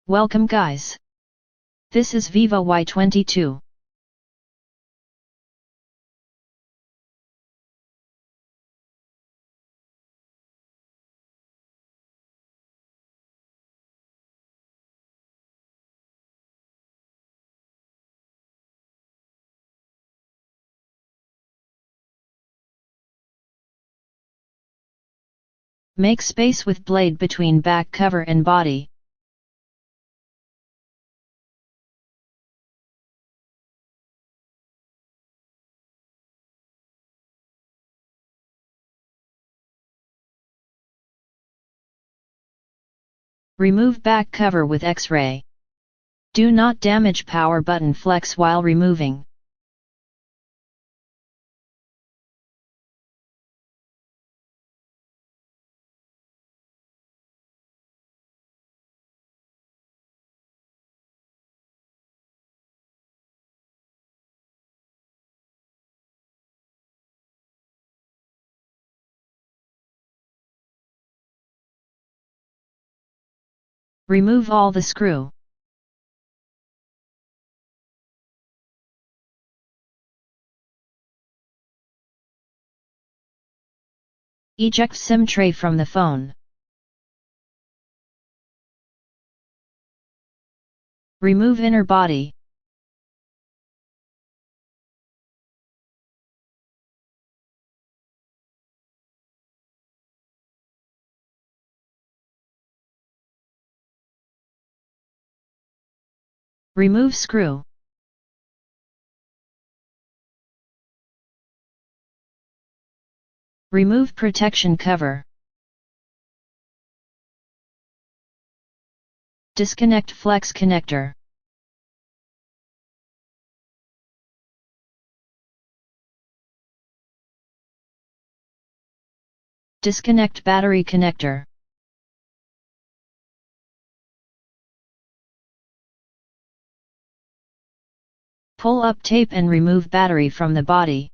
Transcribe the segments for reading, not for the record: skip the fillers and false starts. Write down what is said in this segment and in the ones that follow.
Welcome guys. This is Vivo Y22. Make space with blade between back cover and body. Remove back cover with X-ray. Do not damage power button flex while removing. Remove all the screw. Eject SIM tray from the phone. Remove inner body. Remove screw. Remove protection cover. Disconnect flex connector. Disconnect battery connector. Pull up tape and remove battery from the body.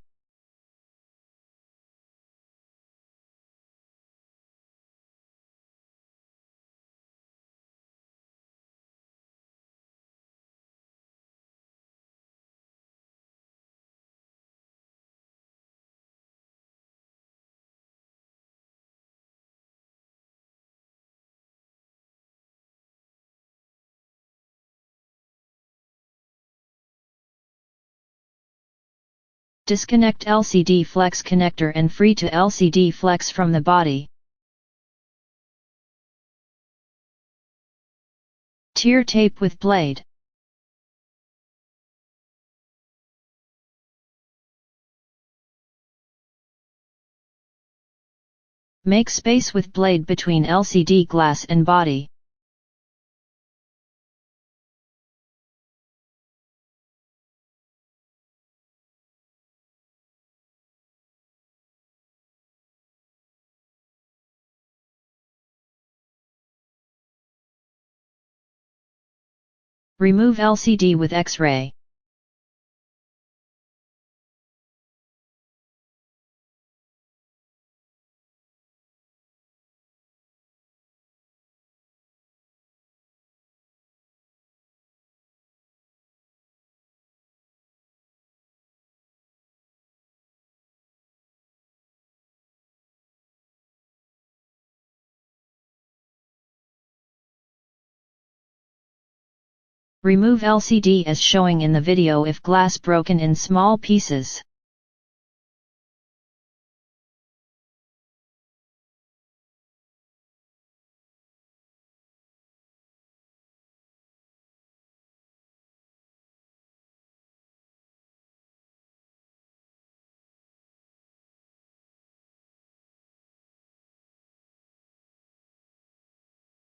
Disconnect LCD flex connector and free to LCD flex from the body. Tear tape with blade. Make space with blade between LCD glass and body. Remove LCD with X-ray. Remove LCD as showing in the video if glass broken in small pieces.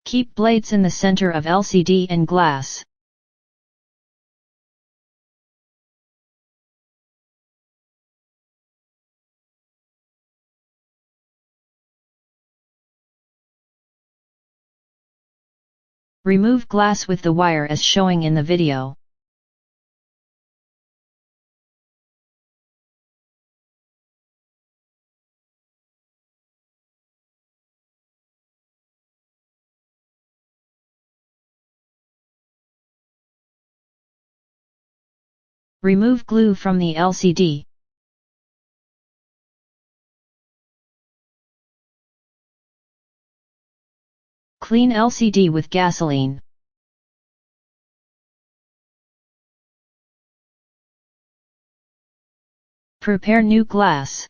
Keep blades in the center of LCD and glass. Remove glass with the wire as showing in the video. Remove glue from the LCD. Clean LCD with gasoline. Prepare new glass.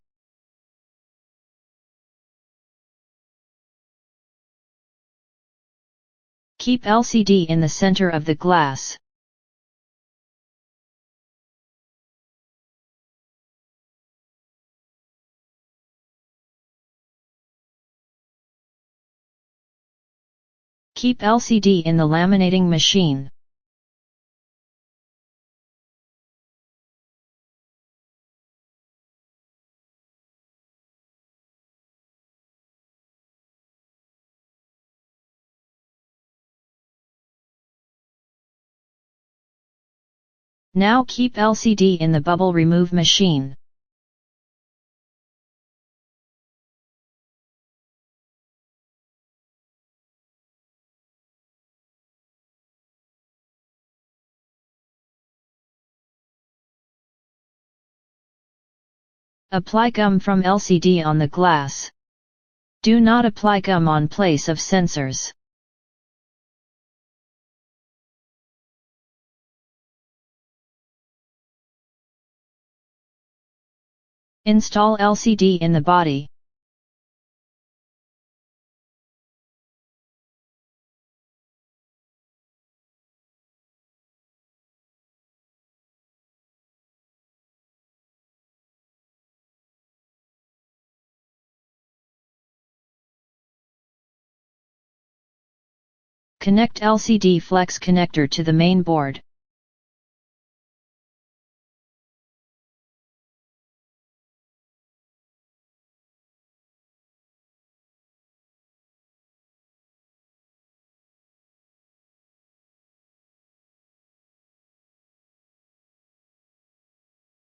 Keep LCD in the center of the glass. Keep LCD in the laminating machine. Now keep LCD in the bubble remove machine. Apply gum from LCD on the glass. Do not apply gum on place of sensors. Install LCD in the body. Connect LCD flex connector to the main board.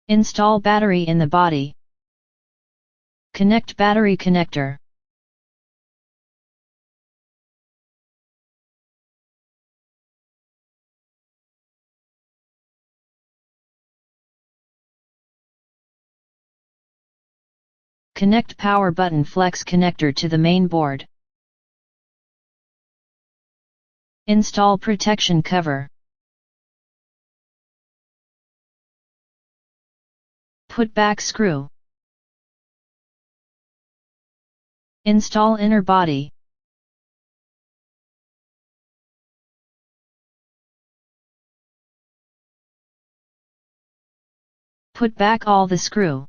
Install battery in the body. Connect battery connector. Connect power button flex connector to the main board. Install protection cover. Put back screw. Install inner body. Put back all the screw.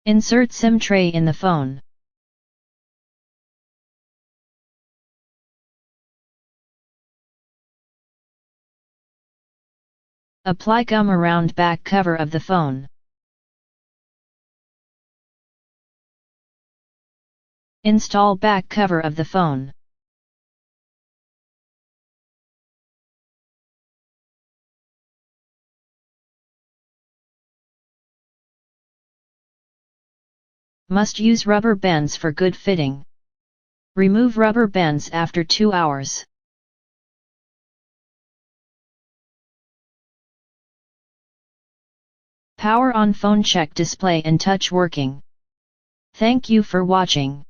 Insert SIM tray in the phone. Apply gum around back cover of the phone. Install back cover of the phone. Must use rubber bands for good fitting. Remove rubber bands after 2 hours. Power on phone, check display and touch working. Thank you for watching.